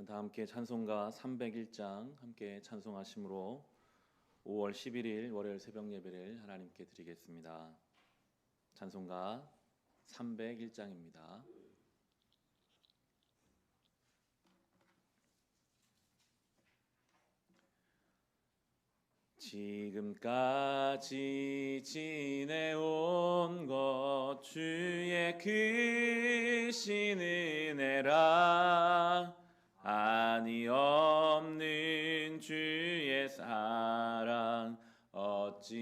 다 함께 찬송가 301장 함께 찬송하심으로 5월 11일 월요일 새벽 예배를 하나님께 드리겠습니다. 찬송가 301장입니다. 지금까지 지내온 것 주의 크신 은혜라 한이 없는 주의 사랑 어찌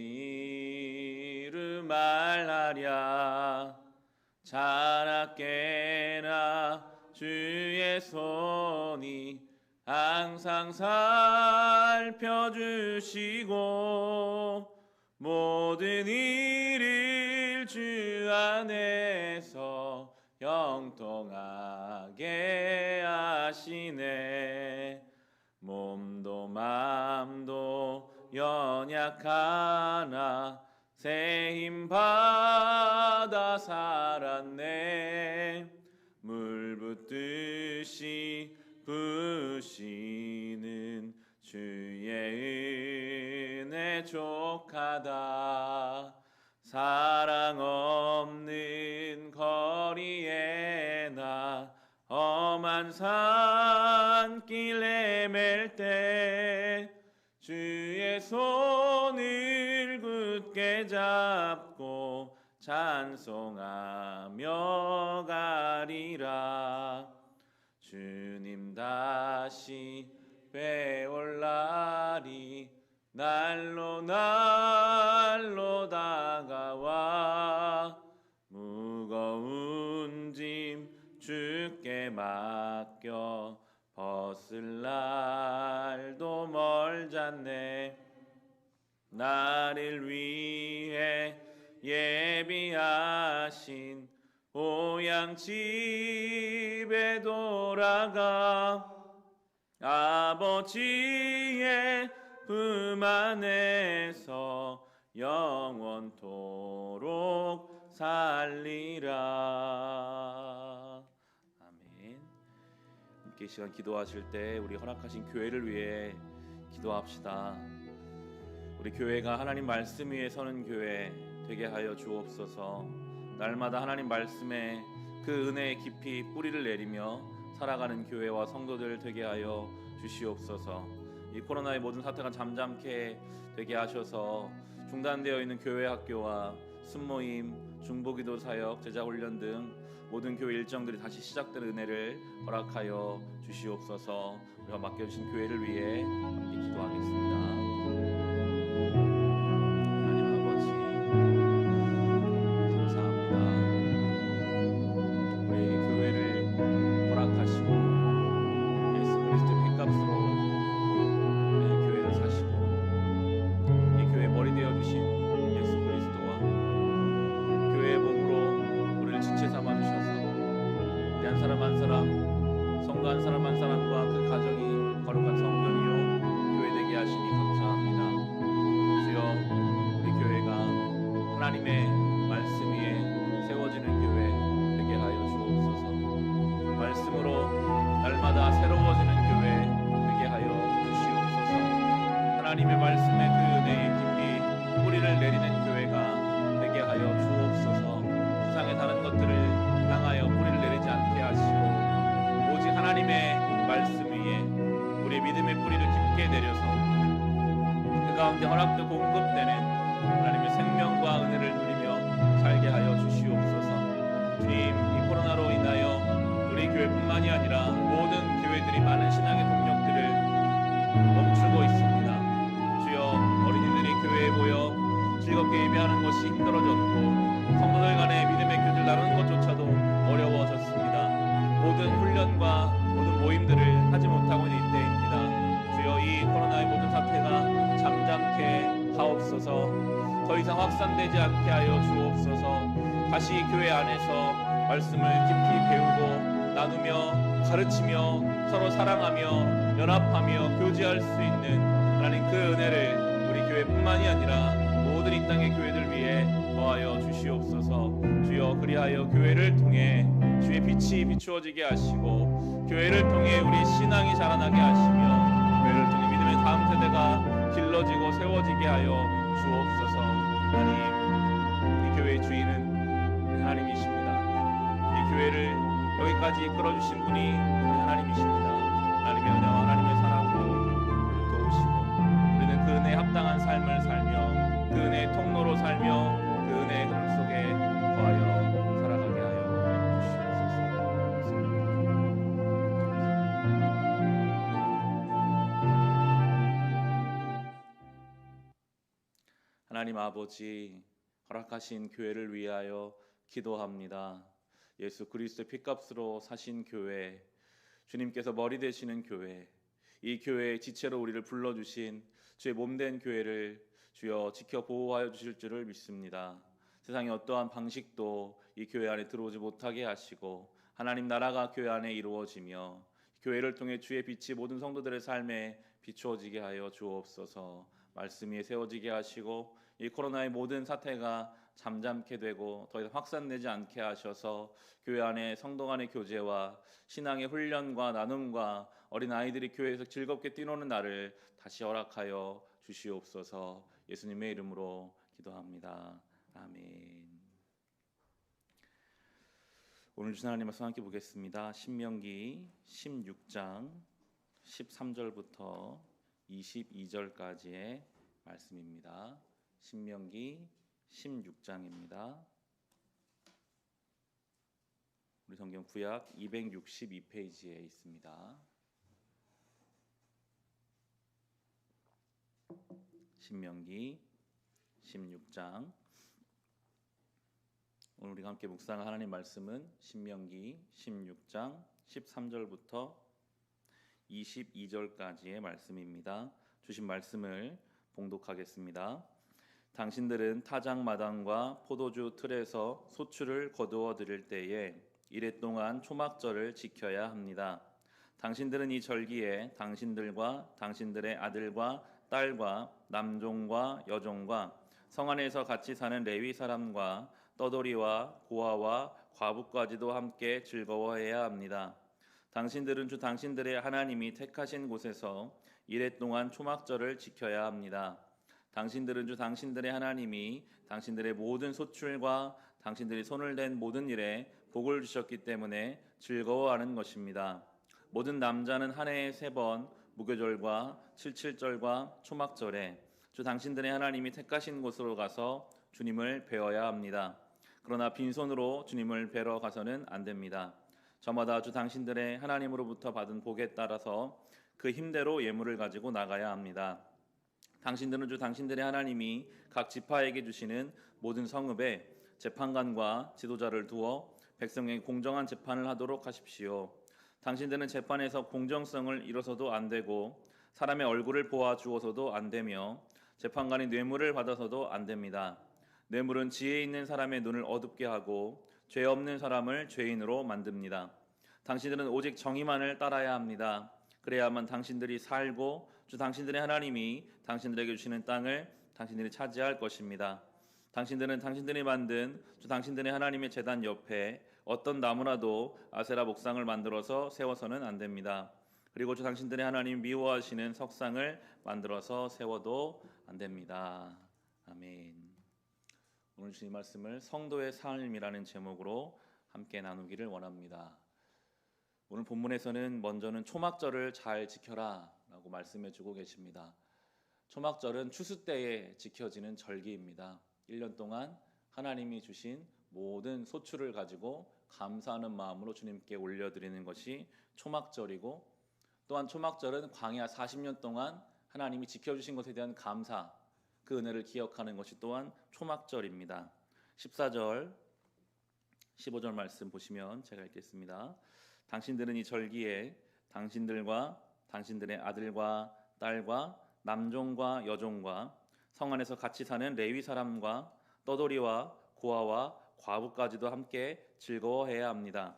이루 말하랴. 자나깨나 주의 손이 항상 살펴주시고 모든 일을 주 안에서 형통하게 하시네. 몸도 맘도 연약하나 새 힘 받아 살았네. 물 붓듯이 부시는 주의 은혜 족하다. 사랑 없는 거리에 나 험한 산길 헤맬 때 주의 손을 굳게 잡고 찬송하며 가리라. 주님 다시 배올 날이 날로 날로 다가와 무거운 짐 주께 맡겨 벗을 날도 멀잖네. 나를 위해 예비하신 오양 집에 돌아가 아버지의 품 안에서 영원토록 살리라. 아멘. 함께 이 시간 기도하실 때 우리 허락하신 교회를 위해 기도합시다. 우리 교회가 하나님 말씀 위에 서는 교회 되게 하여 주옵소서. 날마다 하나님 말씀에 그 은혜의 깊이 뿌리를 내리며 살아가는 교회와 성도들 되게 하여 주시옵소서. 이 코로나의 모든 사태가 잠잠케 되게 하셔서 중단되어 있는 교회 학교와 순모임, 중보기도 사역, 제자훈련 등 모든 교회 일정들이 다시 시작되는 은혜를 허락하여 주시옵소서. 우리가 맡겨주신 교회를 위해 함께 기도하겠습니다. 하나님의 말씀 위에 세워지는 교회 되게 하여 주옵소서. 말씀으로 날마다 새로워지는 교회 되게 하여 주시옵소서. 하나님의 말씀에 그 은혜의 깊이 뿌리를 내리는 교회가 되게 하여 주옵소서. 세상에 다른 것들을 향하여 뿌리를 내리지 않게 하시고 오직 하나님의 말씀 위에 우리의 믿음의 뿌리를 깊게 내려서 그 가운데 허락되고 공급되는 하나님의 생명과 은혜를 누리며 살게 하여 주시옵소서. 주님, 이 코로나로 인하여 우리 교회뿐만이 아니라 모든 교회들이 많은 신앙의 동력들을 멈추고 있습니다. 주여, 어린이들이 교회에 모여 즐겁게 예배하는 것이 힘들어졌고 성도들 간의 믿음의 교제를 나누는 것조차도 어려워졌습니다. 모든 훈련과 모든 모임들을 하지 못하고 있는 이때입니다. 주여, 이 코로나의 모든 사태가 잠잠케 하옵소서. 더 이상 확산되지 않게 하여 주옵소서. 다시 교회 안에서 말씀을 깊이 배우고 나누며 가르치며 서로 사랑하며 연합하며 교제할 수 있는 하나님 그 은혜를 우리 교회뿐만이 아니라 모든 이 땅의 교회들 위해 더하여 주시옵소서. 주여, 그리하여 교회를 통해 주의 빛이 비추어지게 하시고 교회를 통해 우리 신앙 신앙이 자라나게 하시며 교회를 통해 믿음의 다음 세대가 길러지고 세워지게 하여 주옵소서. 하나님, 이 교회의 주인은 하나님이십니다. 이 교회를 여기까지 이끌어주신 분이 하나님이십니다. 하나님의 은혜와 하나님의 사랑으로 우리를 도우시고 우리는 그 은혜에 합당한 삶을 살며 그 은혜의 통로로 살며 그 은혜의 흐름 속에 거하여 살아가게 하여 주시옵소서. 하나님 아버지, 허락하신 교회를 위하여 기도합니다. 예수 그리스도의 피값으로 사신 교회, 주님께서 머리 되시는 교회, 이 교회의 지체로 우리를 불러주신 주의 몸된 교회를 주여 지켜 보호하여 주실 줄을 믿습니다. 세상의 어떠한 방식도 이 교회 안에 들어오지 못하게 하시고 하나님 나라가 교회 안에 이루어지며 교회를 통해 주의 빛이 모든 성도들의 삶에 비추어지게 하여 주옵소서. 말씀 위에 세워지게 하시고 이 코로나의 모든 사태가 잠잠케 되고 더 이상 확산되지 않게 하셔서 교회 안에 성도 간의 교제와 신앙의 훈련과 나눔과 어린아이들이 교회에서 즐겁게 뛰노는 날을 다시 허락하여 주시옵소서. 예수님의 이름으로 기도합니다. 아멘. 오늘 주신 하나님 말씀 함께 보겠습니다. 신명기 16장 13절부터 22절까지의 말씀입니다. 신명기 16장입니다. 우리 성경 구약 262페이지에 있습니다. 신명기 16장. 오늘 우리가 함께 묵상할 하나님 말씀은 신명기 16장 13절부터 22절까지의 말씀입니다. 주신 말씀을 봉독하겠습니다. 당신들은 타작마당과 포도주 틀에서 소출을 거두어 드릴 때에 이레 동안 초막절을 지켜야 합니다. 당신들은 이 절기에 당신들과 당신들의 아들과 딸과 남종과 여종과 성 안에서 같이 사는 레위 사람과 떠돌이와 고아와 과부까지도 함께 즐거워해야 합니다. 당신들은 주 당신들의 하나님이 택하신 곳에서 이레 동안 초막절을 지켜야 합니다. 당신들은 주 당신들의 하나님이 당신들의 모든 소출과 당신들이 손을 댄 모든 일에 복을 주셨기 때문에 즐거워하는 것입니다. 모든 남자는 한 해에 3번 무교절과 칠칠절과 초막절에 주 당신들의 하나님이 택하신 곳으로 가서 주님을 뵈어야 합니다. 그러나 빈손으로 주님을 뵈러 가서는 안 됩니다. 저마다 주 당신들의 하나님으로부터 받은 복에 따라서 그 힘대로 예물을 가지고 나가야 합니다. 당신들은 주 당신들의 하나님이 각 지파에게 주시는 모든 성읍에 재판관과 지도자를 두어 백성에게 공정한 재판을 하도록 하십시오. 당신들은 재판에서 공정성을 잃어서도 안 되고 사람의 얼굴을 보아 주어서도 안 되며 재판관이 뇌물을 받아서도 안 됩니다. 뇌물은 지혜 있는 사람의 눈을 어둡게 하고 죄 없는 사람을 죄인으로 만듭니다. 당신들은 오직 정의만을 따라야 합니다. 그래야만 당신들이 살고 주 당신들의 하나님이 당신들에게 주시는 땅을 당신들이 차지할 것입니다. 당신들은 당신들이 만든 주 당신들의 하나님의 제단 옆에 어떤 나무라도 아세라 목상을 만들어서 세워서는 안 됩니다. 그리고 주 당신들의 하나님 미워하시는 석상을 만들어서 세워도 안 됩니다. 아멘. 오늘 주신 말씀을 성도의 삶이라는 제목으로 함께 나누기를 원합니다. 오늘 본문에서는 먼저는 초막절을 잘 지켜라 라고 말씀해 주고 계십니다. 초막절은 추수 때에 지켜지는 절기입니다. 1년 동안 하나님이 주신 모든 소출을 가지고 감사하는 마음으로 주님께 올려드리는 것이 초막절이고, 또한 초막절은 광야 40년 동안 하나님이 지켜주신 것에 대한 감사, 그 은혜를 기억하는 것이 또한 초막절입니다. 14절 15절 말씀 보시면 제가 읽겠습니다. 당신들은 이 절기에 당신들과 당신들의 아들과 딸과 남종과 여종과 성 안에서 같이 사는 레위 사람과 떠돌이와 고아와 과부까지도 함께 즐거워해야 합니다.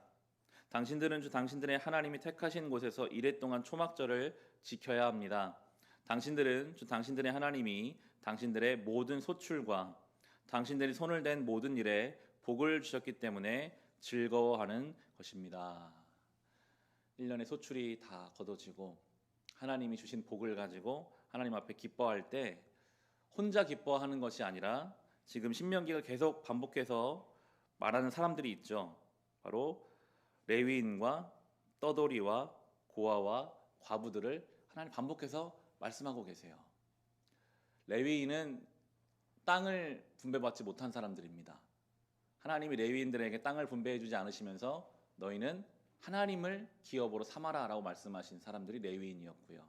당신들은 주 당신들의 하나님이 택하신 곳에서 이레 동안 초막절을 지켜야 합니다. 당신들은 주 당신들의 하나님이 당신들의 모든 소출과 당신들이 손을 댄 모든 일에 복을 주셨기 때문에 즐거워하는 것입니다. 1년의 소출이 다 거둬지고 하나님이 주신 복을 가지고 하나님 앞에 기뻐할 때 혼자 기뻐하는 것이 아니라 지금 신명기가 계속 반복해서 말하는 사람들이 있죠. 바로 레위인과 떠돌이와 고아와 과부들을 하나님 반복해서 말씀하고 계세요. 레위인은 땅을 분배받지 못한 사람들입니다. 하나님이 레위인들에게 땅을 분배해 주지 않으시면서 너희는 하나님을 기업으로 삼아라 라고 말씀하신 사람들이 레위인이었고요.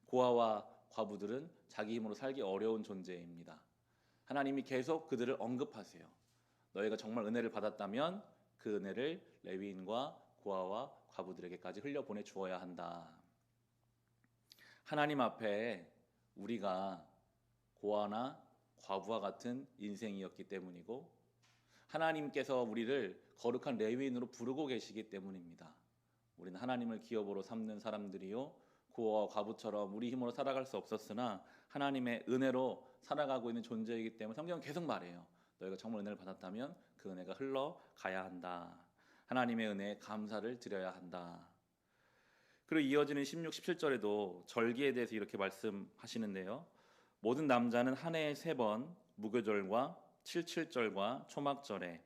고아와 과부들은 자기 힘으로 살기 어려운 존재입니다. 하나님이 계속 그들을 언급하세요. 너희가 정말 은혜를 받았다면 그 은혜를 레위인과 고아와 과부들에게까지 흘려보내 주어야 한다. 하나님 앞에 우리가 고아나 과부와 같은 인생이었기 때문이고 하나님께서 우리를 거룩한 레위인으로 부르고 계시기 때문입니다. 우리는 하나님을 기업으로 삼는 사람들이요 고아와 과부처럼 우리 힘으로 살아갈 수 없었으나 하나님의 은혜로 살아가고 있는 존재이기 때문에 성경은 계속 말해요. 너희가 정말 은혜를 받았다면 그 은혜가 흘러가야 한다. 하나님의 은혜에 감사를 드려야 한다. 그리고 이어지는 16, 17절에도 절기에 대해서 이렇게 말씀하시는데요. 모든 남자는 한 해에 3번 무교절과 77절과 초막절에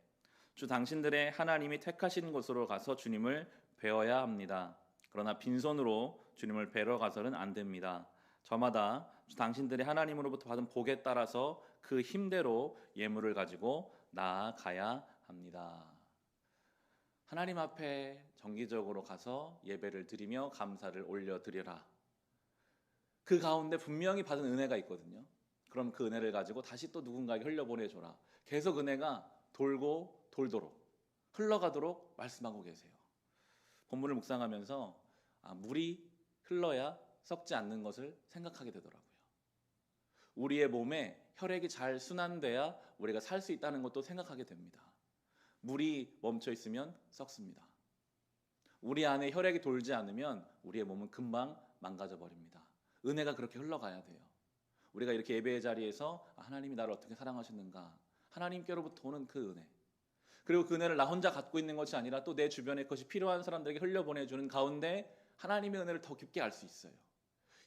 주 당신들의 하나님이 택하신 곳으로 가서 주님을 뵈어야 합니다. 그러나 빈손으로 주님을 뵈러 가서는 안 됩니다. 저마다 주 당신들이 하나님으로부터 받은 복에 따라서 그 힘대로 예물을 가지고 나아가야 합니다. 하나님 앞에 정기적으로 가서 예배를 드리며 감사를 올려드려라. 그 가운데 분명히 받은 은혜가 있거든요. 그럼 그 은혜를 가지고 다시 또 누군가에게 흘려보내줘라. 계속 은혜가 돌고 돌도록 흘러가도록 말씀하고 계세요. 본문을 묵상하면서 물이 흘러야 썩지 않는 것을 생각하게 되더라고요. 우리의 몸에 혈액이 잘 순환돼야 우리가 살 수 있다는 것도 생각하게 됩니다. 물이 멈춰 있으면 썩습니다. 우리 안에 혈액이 돌지 않으면 우리의 몸은 금방 망가져 버립니다. 은혜가 그렇게 흘러가야 돼요. 우리가 이렇게 예배의 자리에서 하나님이 나를 어떻게 사랑하시는가, 하나님께로부터 오는 그 은혜, 그리고 그 은혜를 나 혼자 갖고 있는 것이 아니라 또 내 주변에 그것이 필요한 사람들에게 흘려보내주는 가운데 하나님의 은혜를 더 깊게 알 수 있어요.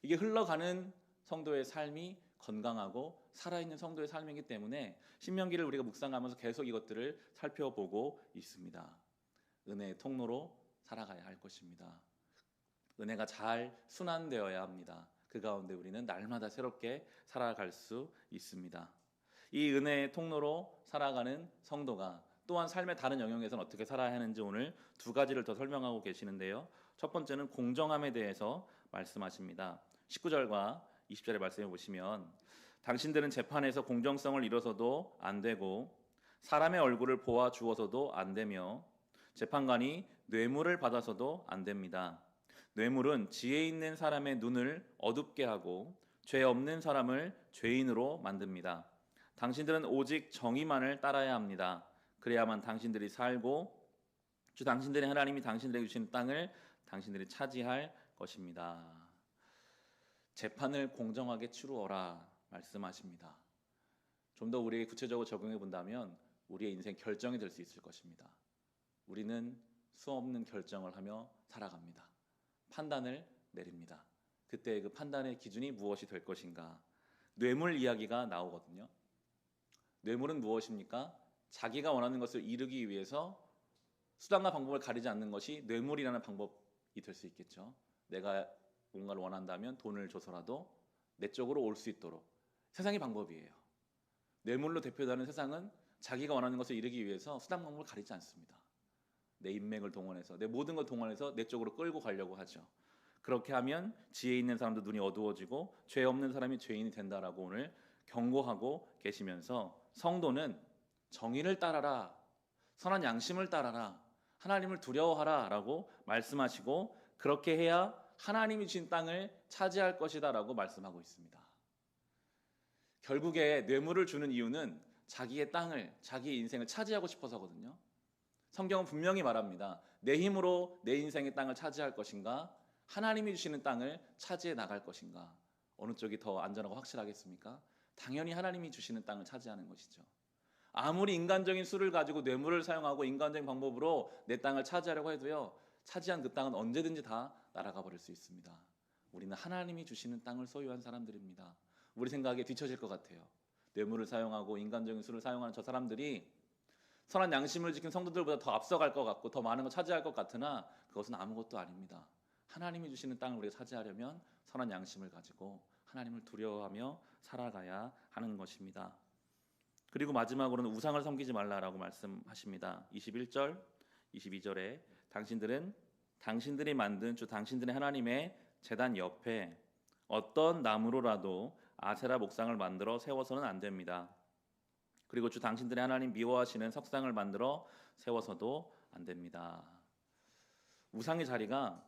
이게 흘러가는 성도의 삶이 건강하고 살아있는 성도의 삶이기 때문에 신명기를 우리가 묵상하면서 계속 이것들을 살펴보고 있습니다. 은혜의 통로로 살아가야 할 것입니다. 은혜가 잘 순환되어야 합니다. 그 가운데 우리는 날마다 새롭게 살아갈 수 있습니다. 이 은혜의 통로로 살아가는 성도가 또한 삶의 다른 영역에서는 어떻게 살아야 하는지 오늘 2가지를 더 설명하고 계시는데요. 첫 번째는 공정함에 대해서 말씀하십니다. 19절과 20절의 말씀해 보시면 당신들은 재판에서 공정성을 이뤄서도 안 되고 사람의 얼굴을 보아 주어서도 안 되며 재판관이 뇌물을 받아서도 안 됩니다. 뇌물은 지혜 있는 사람의 눈을 어둡게 하고 죄 없는 사람을 죄인으로 만듭니다. 당신들은 오직 정의만을 따라야 합니다. 그래야만 당신들이 살고 주 당신들의 하나님이 당신들에게 주신 땅을 당신들이 차지할 것입니다. 재판을 공정하게 치루어라 말씀하십니다. 좀 더 우리에게 구체적으로 적용해 본다면 우리의 인생 결정이 될 수 있을 것입니다. 우리는 수없는 결정을 하며 살아갑니다. 판단을 내립니다. 그때 그 판단의 기준이 무엇이 될 것인가? 뇌물 이야기가 나오거든요. 뇌물은 무엇입니까? 자기가 원하는 것을 이루기 위해서 수단과 방법을 가리지 않는 것이 뇌물이라는 방법이 될 수 있겠죠. 내가 뭔가를 원한다면 돈을 줘서라도 내 쪽으로 올 수 있도록 세상의 방법이에요. 뇌물로 대표되는 세상은 자기가 원하는 것을 이루기 위해서 수단 방법을 가리지 않습니다. 내 인맥을 동원해서 내 모든 걸 동원해서 내 쪽으로 끌고 가려고 하죠. 그렇게 하면 지혜 있는 사람도 눈이 어두워지고 죄 없는 사람이 죄인이 된다라고 오늘 경고하고 계시면서 성도는 정의를 따라라, 선한 양심을 따라라, 하나님을 두려워하라 라고 말씀하시고 그렇게 해야 하나님이 주신 땅을 차지할 것이다 라고 말씀하고 있습니다. 결국에 뇌물을 주는 이유는 자기의 땅을, 자기의 인생을 차지하고 싶어서거든요. 성경은 분명히 말합니다. 내 힘으로 내 인생의 땅을 차지할 것인가, 하나님이 주시는 땅을 차지해 나갈 것인가, 어느 쪽이 더 안전하고 확실하겠습니까? 당연히 하나님이 주시는 땅을 차지하는 것이죠. 아무리 인간적인 수를 가지고 뇌물을 사용하고 인간적인 방법으로 내 땅을 차지하려고 해도요, 차지한 그 땅은 언제든지 다 날아가 버릴 수 있습니다. 우리는 하나님이 주시는 땅을 소유한 사람들입니다. 우리 생각에 뒤처질 것 같아요. 뇌물을 사용하고 인간적인 수를 사용하는 저 사람들이 선한 양심을 지킨 성도들보다 더 앞서갈 것 같고 더 많은 걸 차지할 것 같으나 그것은 아무것도 아닙니다. 하나님이 주시는 땅을 우리가 차지하려면 선한 양심을 가지고 하나님을 두려워하며 살아가야 하는 것입니다. 그리고 마지막으로는 우상을 섬기지 말라라고 말씀하십니다. 21절, 22절에 당신들은 당신들이 만든 주 당신들의 하나님의 제단 옆에 어떤 나무로라도 아세라 목상을 만들어 세워서는 안 됩니다. 그리고 주 당신들의 하나님 미워하시는 석상을 만들어 세워서도 안 됩니다. 우상의 자리가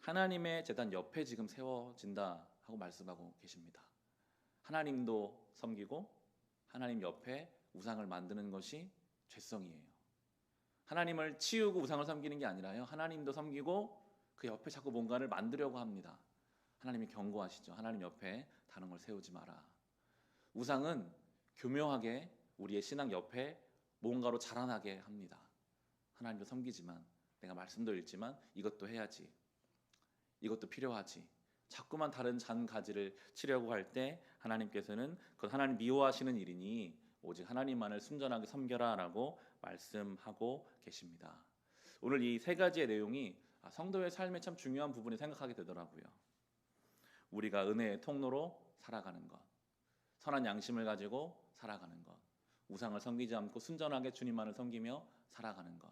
하나님의 제단 옆에 지금 세워진다 하고 말씀하고 계십니다. 하나님도 섬기고 하나님 옆에 우상을 만드는 것이 죄성이에요. 하나님을 치우고 우상을 섬기는 게 아니라요, 하나님도 섬기고 그 옆에 자꾸 뭔가를 만들려고 합니다. 하나님이 경고하시죠. 하나님 옆에 다른 걸 세우지 마라. 우상은 교묘하게 우리의 신앙 옆에 뭔가로 자라나게 합니다. 하나님도 섬기지만 내가 말씀도 읽지만 이것도 해야지, 이것도 필요하지, 자꾸만 다른 잔가지를 치려고 할 때 하나님께서는 그건 하나님 미워하시는 일이니 오직 하나님만을 순전하게 섬겨라 라고 말씀하고 계십니다. 오늘 이 세 가지의 내용이 성도의 삶의 참 중요한 부분이 생각하게 되더라고요. 우리가 은혜의 통로로 살아가는 것, 선한 양심을 가지고 살아가는 것, 우상을 섬기지 않고 순전하게 주님만을 섬기며 살아가는 것,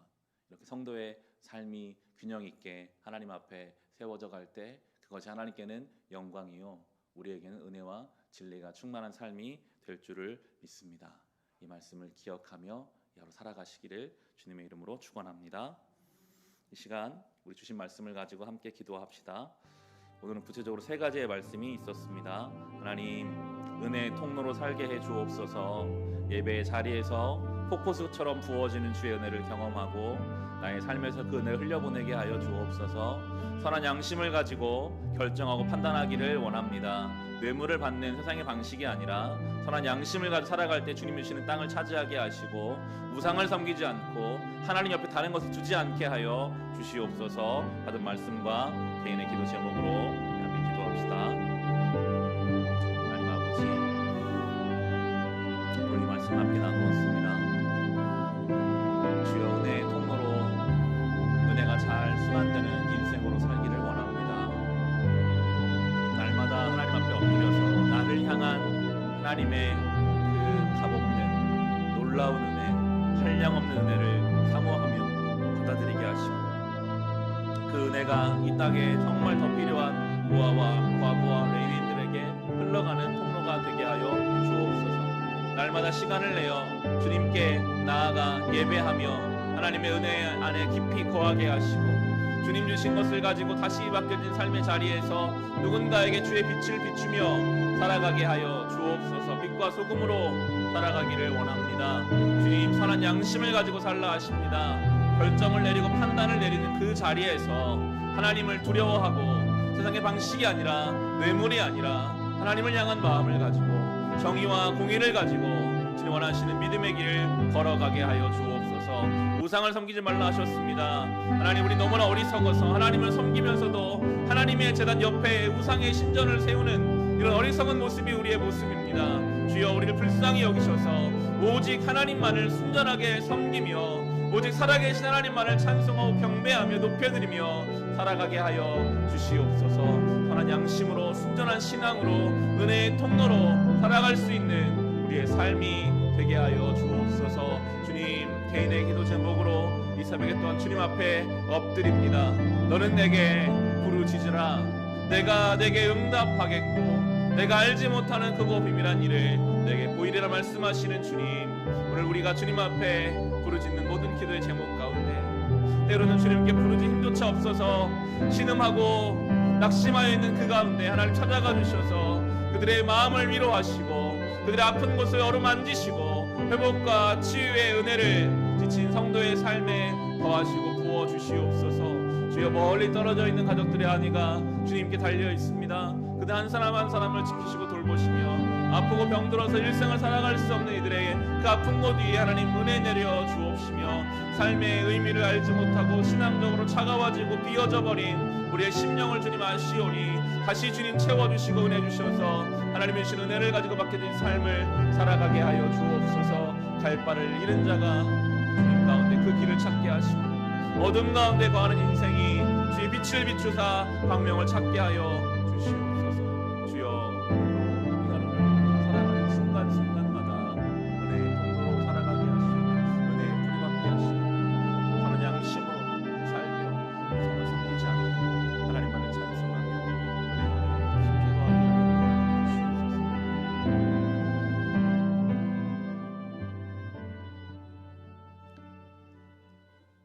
이렇게 성도의 삶이 균형 있게 하나님 앞에 세워져 갈 때 그것이 하나님께는 영광이요 우리에게는 은혜와 진리가 충만한 삶이 될 줄을 믿습니다. 이 말씀을 기억하며 여러 살아가시기를 주님의 이름으로 축원합니다. 이 시간 우리 주신 말씀을 가지고 함께 기도합시다. 오늘은 구체적으로 세 가지의 말씀이 있었습니다. 하나님, 은혜의 통로로 살게 해 주옵소서. 예배의 자리에서 폭포수처럼 부어지는 주의 은혜를 경험하고 나의 삶에서 그 은혜를 흘려보내게 하여 주옵소서. 선한 양심을 가지고 결정하고 판단하기를 원합니다. 뇌물을 받는 세상의 방식이 아니라 선한 양심을 가지고 살아갈 때 주님이 주시는 땅을 차지하게 하시고 우상을 섬기지 않고 하나님 옆에 다른 것을 두지 않게 하여 주시옵소서. 받은 말씀과 개인의 기도 제목으로 함께 기도합시다. 하나님 아버지, 오늘 이 말씀 함께 나누었습니다. 주여, 은혜의 통로로 은혜가 잘 순환되는 인생으로 살기를 원합니다. 날마다 하나님 앞에 엎드려서 나를 향한 하나님의 그 값없는 놀라운 은혜, 한량없는 은혜를 사모하며 받아들이게 하시고 그 은혜가 이 땅에 정말 더 필요한 고아와 과부와 레위인들에게 흘러가는 통로가 되게 하여 주옵소서. 날마다 시간을 내어 주님께 나아가 예배하며 하나님의 은혜 안에 깊이 거하게 하시고 주님 주신 것을 가지고 다시 바뀌어진 삶의 자리에서 누군가에게 주의 빛을 비추며 살아가게 하여 주옵소서. 빛과 소금으로 살아가기를 원합니다. 주님, 선한 양심을 가지고 살라 하십니다. 결정을 내리고 판단을 내리는 그 자리에서 하나님을 두려워하고 세상의 방식이 아니라 뇌물이 아니라 하나님을 향한 마음을 가지고 정의와 공의를 가지고 주님 원하시는 믿음의 길을 걸어가게 하여 주옵소서. 우상을 섬기지 말라 하셨습니다. 하나님, 우리 너무나 어리석어서 하나님을 섬기면서도 하나님의 제단 옆에 우상의 신전을 세우는 이런 어리석은 모습이 우리의 모습입니다. 주여, 우리를 불쌍히 여기셔서 오직 하나님만을 순전하게 섬기며 오직 살아계신 하나님만을 찬송하고 경배하며 높여드리며 살아가게 하여 주시옵소서. 선한 양심으로 순전한 신앙으로 은혜의 통로로 살아갈 수 있는 우리의 삶이 되게 하여 주옵소서. 주님, 개인의 기도 제목으로 이 새벽에 또한 주님 앞에 엎드립니다. 너는 내게 부르짖으라. 내가 내게 응답하겠고 내가 알지 못하는 크고 비밀한 일을 내게 보이리라 말씀하시는 주님, 오늘 우리가 주님 앞에 부르짖는 모든 기도의 제목 가운데 때로는 주님께 부르짖 힘조차 없어서 신음하고 낙심하여 있는 그 가운데 하나님 찾아가 주셔서 그들의 마음을 위로하시고 그들의 아픈 곳을 어루만지시고 회복과 치유의 은혜를 지친 성도의 삶에 더하시고 부어주시옵소서. 주여, 멀리 떨어져 있는 가족들의 안위가 주님께 달려 있습니다. 그들 한 사람 한 사람을 지키시고 돌보시며 아프고 병들어서 일생을 살아갈 수 없는 이들에게 그 아픈 곳 위에 하나님 은혜 내려 주옵시며 삶의 의미를 알지 못하고 신앙적으로 차가워지고 비어져 버린 우리의 심령을 주님 아시오니 다시 주님 채워주시고 은혜 주셔서 하나님의 주신 은혜를 가지고 맡겨진 삶을 살아가게 하여 주옵소서. 갈 바를 잃은 자가 주님 가운데 그 길을 찾게 하시고 어둠 가운데 거하는 인생이 주의 빛을 비추사 광명을 찾게 하여 주시옵소서. 주여 이 하루를 살아가는 순간순간마다 은혜의 통로로 살아가게 하시고 은혜의 불이 받게 하시고 하는 양심으로 살며 우상을 섬기지 않고 하나님만을 찬송하며 은혜를 깊게 거하게 주시옵소서.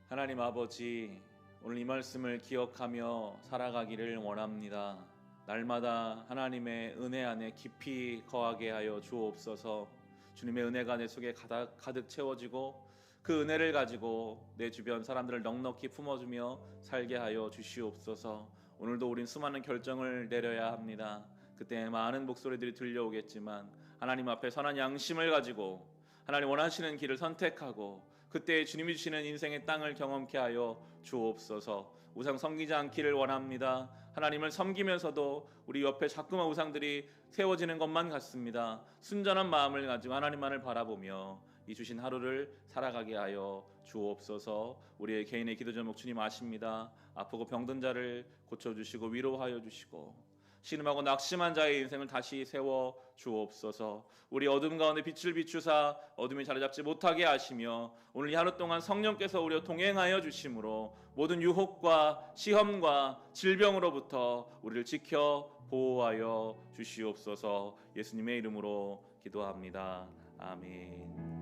하나님 아버지, 오늘 이 말씀을 기억하며 살아가기를 원합니다. 날마다 하나님의 은혜 안에 깊이 거하게 하여 주옵소서. 주님의 은혜가 내 속에 가득 채워지고 그 은혜를 가지고 내 주변 사람들을 넉넉히 품어주며 살게 하여 주시옵소서. 오늘도 우린 수많은 결정을 내려야 합니다. 그때 많은 목소리들이 들려오겠지만 하나님 앞에 선한 양심을 가지고 하나님 원하시는 길을 선택하고 그때 주님이 주시는 인생의 땅을 경험케 하여 주옵소서. 우상 섬기지 않기를 원합니다. 하나님을 섬기면서도 우리 옆에 자꾸만 우상들이 세워지는 것만 같습니다. 순전한 마음을 가지고 하나님만을 바라보며 이 주신 하루를 살아가게 하여 주옵소서. 우리의 개인의 기도 제목 주님 아십니다. 아프고 병든 자를 고쳐주시고 위로하여 주시고 신음하고 낙심한 자의 인생을 다시 세워 주옵소서. 우리 어둠 가운데 빛을 비추사 어둠이 자리 잡지 못하게 하시며 오늘 이 하루 동안 성령께서 우리와 동행하여 주심으로 모든 유혹과 시험과 질병으로부터 우리를 지켜 보호하여 주시옵소서. 예수님의 이름으로 기도합니다. 아멘.